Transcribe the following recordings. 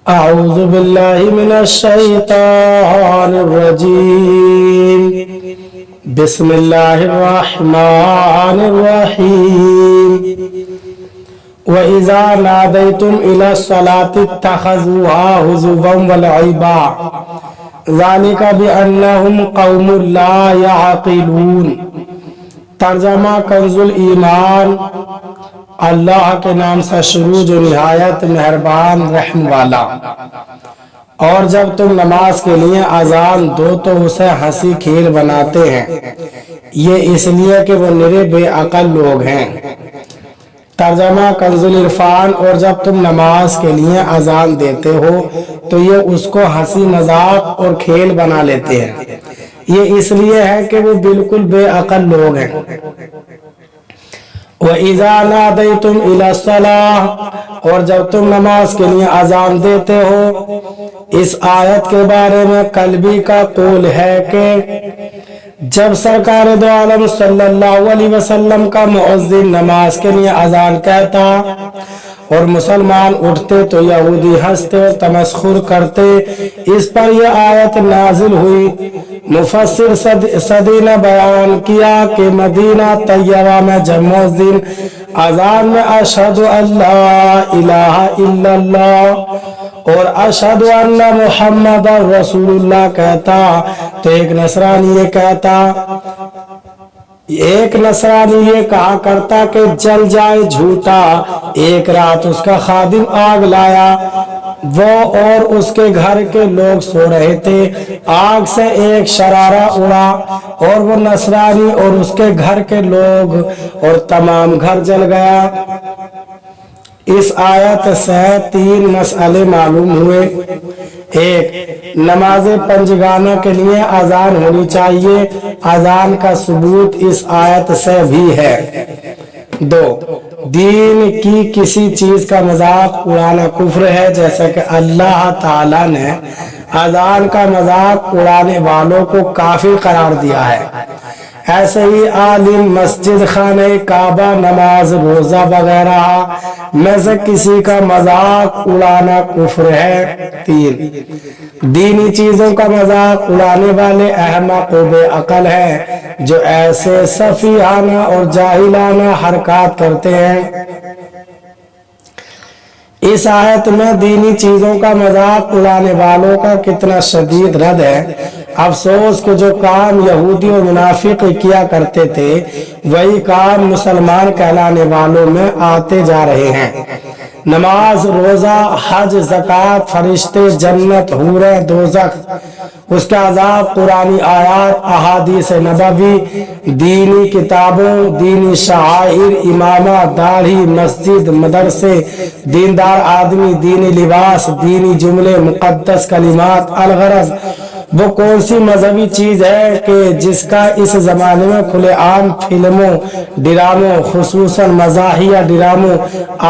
أعوذ بالله من الشيطان الرجيم بسم الله الرحمن الرحيم وإذا ناديتم إلى الصلاة اتخذوها هزوا ولعبا ذلك بأنهم قوم لا يعقلون۔ ترجمہ کنزُل ایمان۔ اللہ کے نام سے شروع جو نہایت مہربان رحم والا۔ اور جب تم نماز کے لیے اذان دو تو اسے ہنسی کھیل بناتے ہیں، یہ اس لیے کہ وہ نرے بے عقل لوگ ہیں۔ ترجمہ کنزُل عرفان۔ اور جب تم نماز کے لیے اذان دیتے ہو تو یہ اس کو ہنسی مذاق اور کھیل بنا لیتے ہیں، یہ اس لیے ہے کہ وہ بالکل بے عقل لوگ ہیں۔ وَإِذَا نَادَيْتُمْ إِلَى الصَّلَاةِ، اور جب تم نماز کے لیے اذان دیتے ہو۔ اس آیت کے بارے میں قلبی کا قول ہے کہ جب سرکار دو عالم صلی اللہ علیہ وسلم کا مؤذن نماز کے لیے اذان کہتا اور مسلمان اٹھتے تو یہودی ہنستے اور تمسخر کرتے۔ اس پر یہ آیت نازل ہوئی۔ مفسر سعدی نے بیان کیا کہ مدینہ طیبہ میں جب مؤذن اذان میں اشہد ان لا الہ الا اللہ اور اشہد ان محمد رسول اللہ کہتا تو ایک نصرانی یہ کہا کرتا کہ جل جائے جھوٹا۔ ایک رات اس کا خادم آگ لایا، وہ اور اس کے گھر کے لوگ سو رہے تھے۔ آگ سے ایک شرارہ اڑا اور وہ نصرانی اور اس کے گھر کے لوگ اور تمام گھر جل گیا۔ اس آیت سے 3 مسئلے معلوم ہوئے۔ 1. نماز پنجگانوں کے لیے اذان ہونی چاہیے، اذان کا ثبوت اس آیت سے بھی ہے۔ 2. دین کی کسی چیز کا مذاق اڑانا کفر ہے، جیسا کہ اللہ تعالیٰ نے اذان کا مذاق اڑانے والوں کو کافر قرار دیا ہے۔ ایسے ہی عالم، مسجد، خانہ کعبہ، نماز، روزہ وغیرہ میں سے کسی کا مذاق اڑانا کفر ہے۔ 3. دینی چیزوں کا مذاق اڑانے والے احمق و بے عقل ہیں جو ایسے سفیہانہ اور جاہلانہ حرکات کرتے ہیں۔ اس آیت میں دینی چیزوں کا مذاق اڑانے والوں کا کتنا شدید رد ہے۔ افسوس کہ جو کام یہودی و منافق کیا کرتے تھے وہی کام مسلمان کہلانے والوں میں آتے جا رہے ہیں۔ نماز، روزہ، حج، زکوٰۃ، فرشتے، جنت، حوریں، دوزخ، اس کے عذاب، قرآنی آیات، احادیث نبوی، دینی کتابوں، دینی شعائر، امامہ، داڑھی، مسجد، مدرسے، دیندار آدمی، دینی لباس، دینی جملے، مقدس کلمات۔ الغرض وہ کون سی مذہبی چیز ہے کہ جس کا اس زمانے میں کھلے عام فلموں، ڈراموں، خصوصاً مزاحیہ ڈراموں،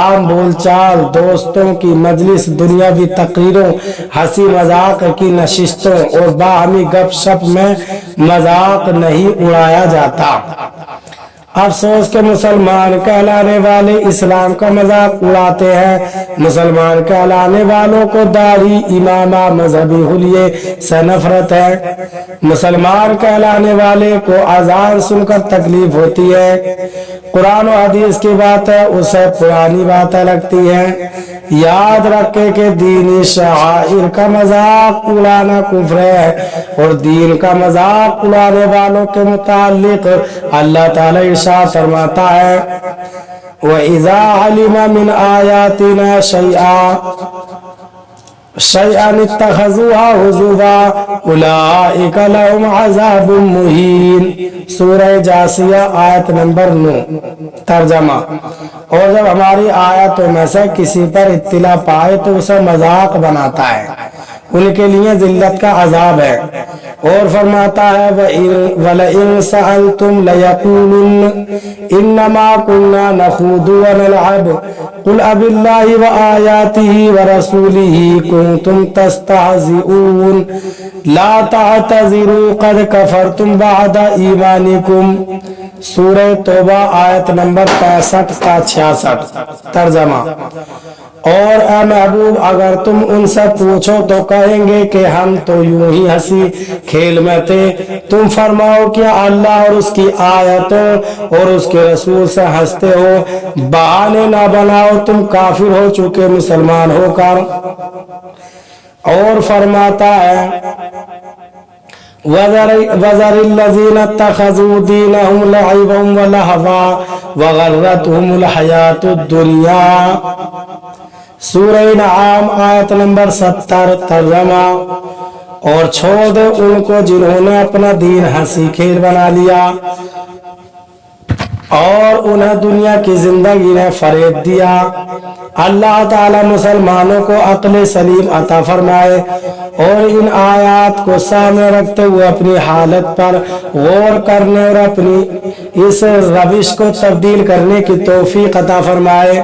عام بول چال، دوستوں کی مجلس، دنیاوی تقریروں، ہنسی مذاق کی نشستوں اور باہمی گپ شپ میں مذاق نہیں اڑایا جاتا۔ افسوس کہ مسلمان کہلانے والے اسلام کا مذاق اڑاتے ہیں۔ مسلمان کہلانے والوں کو داڑھی، امامہ، مذہبی حلیے سے نفرت ہے۔ مسلمان کہلانے والے کو اذان سن کر تکلیف ہوتی ہے۔ قرآن و حدیث کی باتیں اسے پرانی باتیں لگتی ہیں۔ یاد رکھے کہ دینی شعائر کا مذاق اڑانا کفر ہے اور دین کا مذاق اڑانے والوں کے متعلق اللہ تعالی ارشاد فرماتا ہے وَإِذَا عَلِمَ مِنْ آيَاتِنَا شَيْئًا اتَّخَذُوهَا هُزُوًا أُولَئِكَ لَهُمْ عَذَابٌ مُهِينٌ۔ سورہ جاسیہ آیت نمبر 9۔ ترجمہ: اور جب ہماری آیاتوں میں سے کسی پر اطلاع پائے تو اسے مذاق بناتا ہے، ان کے لیے ذلت کا عذاب ہے۔ اور فرماتا ہے وَلَئِن سَأَلْتُمْ لَيَقُولُنَّ إِنَّمَا كُنَّا نَخُوضُ وَنَلْعَبُ قُلْ أَبِاللَّهِ وَآيَاتِهِ وَرَسُولِهِ كُنتُمْ تَسْتَهْزِئُونَ لَا تَعْتَذِرُوا قَدْ كَفَرْتُمْ بَعْدَ إِيمَانِكُمْ۔ سورہ توبہ آیت نمبر 65 تا 66۔ ترجمہ: اور اے محبوب اگر تم ان سے پوچھو تو کہیں گے کہ ہم تو یوں ہی ہنسی کھیل میں تھے۔ تم فرماؤ کیا اللہ اور اس کی آیتوں اور اس کے رسول سے ہنستے ہو؟ بہانے نہ بناؤ، تم کافر ہو چکے مسلمان ہو کر۔ اور فرماتا ہے وَذَرِ الَّذِينَ اتَّخَذُوا دِينَهُمْ لَعِبًا وَلَهْوًا وَغَرَّتْهُمُ الْحَيَاةُ الدُّنْيَا۔ سورہ انعام آیت نمبر 70 ترجمہ۔ اور چھوڑ دے ان کو جنہوں نے اپنا دین ہنسی کھیل بنا لیا اور انہیں دنیا کی زندگی نے فریب دیا۔ اللہ تعالی مسلمانوں کو عقل سلیم عطا فرمائے اور ان آیات کو سامنے رکھتے ہوئے اپنی حالت پر غور کرنے اور اپنی اس روش کو تبدیل کرنے کی توفیق عطا فرمائے۔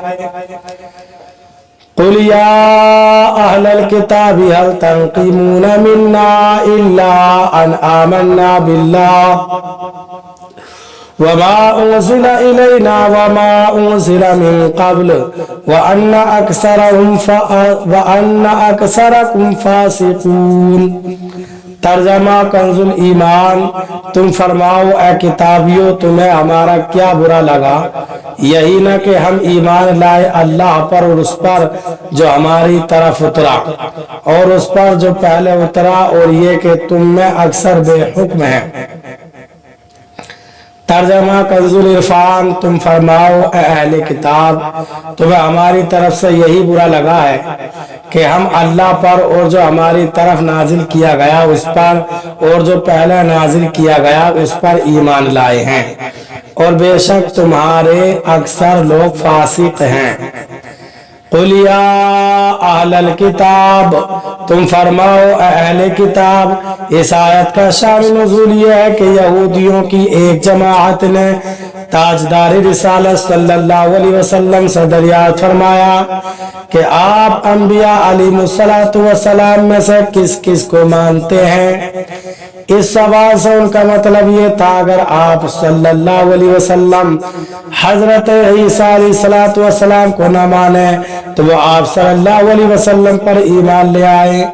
قُلْ يَا أَهْلَ الْكِتَابِ هَلْ تَنْقِمُونَ مِنَّا إِلَّا أَنْ آمَنَّا بِاللَّهِ وَمَا أُنزِلَ إِلَيْنَا وَمَا أُنزِلَ مِن قَبْلُ وَأَنَّ أَكْثَرَكُمْ فَاسِقُونَ۔ ترجمہ کنز الایمان۔ تم فرماؤ اے کتابیوں تمہیں ہمارا کیا برا لگا، یہی نہ کہ ہم ایمان لائے اللہ پر اور اس پر جو ہماری طرف اترا اور اس پر جو پہلے اترا، اور یہ کہ تم میں اکثر بے حکم ہیں۔ ترجمہ کنز العرفان۔ تم فرماؤ اے اہل کتاب تمہیں ہماری طرف سے یہی برا لگا ہے کہ ہم اللہ پر اور جو ہماری طرف نازل کیا گیا اس پر اور جو پہلے نازل کیا گیا اس پر ایمان لائے ہیں، اور بے شک تمہارے اکثر لوگ فاسق ہیں۔ قُلْ يَا أَهْلَ الْكِتَابِ تم فرماؤ اے اہل کتاب۔ اس آیت کا شان نزول یہ ہے کہ یہودیوں کی ایک جماعت نے تاجدار رسالت صلی اللہ علیہ وسلم سے دریافت فرمایا کہ آپ انبیاء علیہ السلام میں سے کس کس کو مانتے ہیں؟ اس سوال سے ان کا مطلب یہ تھا اگر آپ صلی اللہ علیہ وسلم حضرت عیسیٰ علیہ السلام کو نہ مانے تو وہ آپ صلی اللہ علیہ وسلم پر ایمان لے آئے،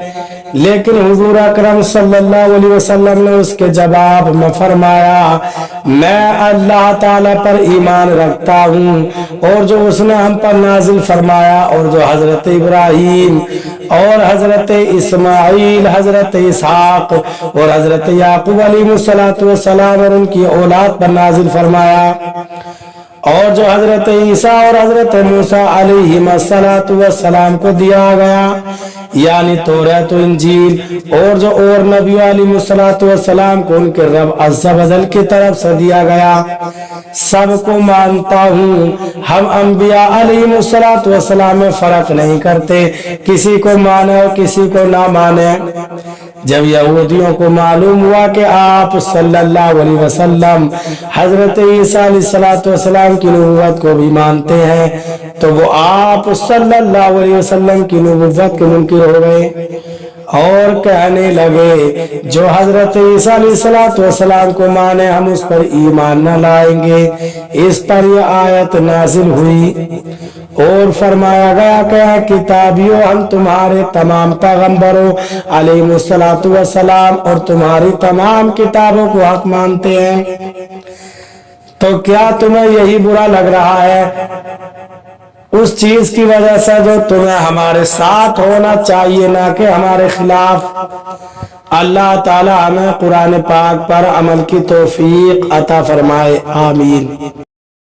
لیکن حضور اکرم صلی اللہ علیہ وسلم نے اس کے جواب میں فرمایا میں اللہ تعالی پر ایمان رکھتا ہوں اور جو اس نے ہم پر نازل فرمایا اور جو حضرت ابراہیم اور حضرت اسماعیل، حضرت اسحاق اور حضرت یعقوب علیہ السلام اور ان کی اولاد پر نازل فرمایا، اور جو حضرت عیسیٰ اور حضرت موسیٰ علیہ السلام کو دیا گیا یعنی توریت و انجیل، اور جو اور نبی علیہ السلام کو ان کے رب عز و جل کی طرف سے دیا گیا، سب کو مانتا ہوں۔ ہم انبیاء علیہ السلام میں فرق نہیں کرتے، کسی کو مانے اور کسی کو نہ مانے۔ جب یہودیوں کو معلوم ہوا کہ آپ صلی اللہ علیہ وسلم حضرت عیسیٰ علیہ السلام کی نبوت کو بھی مانتے ہیں تو وہ آپ صلی اللہ علیہ وسلم کی نبوت کے منکر ہو گئے اور کہنے لگے جو حضرت عیسیٰ علیہ السلام کو مانے ہم اس پر ایمان نہ لائیں گے۔ اس پر یہ آیت نازل ہوئی اور فرمایا گیا کہ کتابیوں ہم تمہارے تمام پیغمبروں علیہ السلام اور تمہاری تمام کتابوں کو حق مانتے ہیں، تو کیا تمہیں یہی برا لگ رہا ہے اس چیز کی وجہ سے جو تمہیں ہمارے ساتھ ہونا چاہیے نہ کہ ہمارے خلاف؟ اللہ تعالی ہمیں قرآن پاک پر عمل کی توفیق عطا فرمائے، آمین۔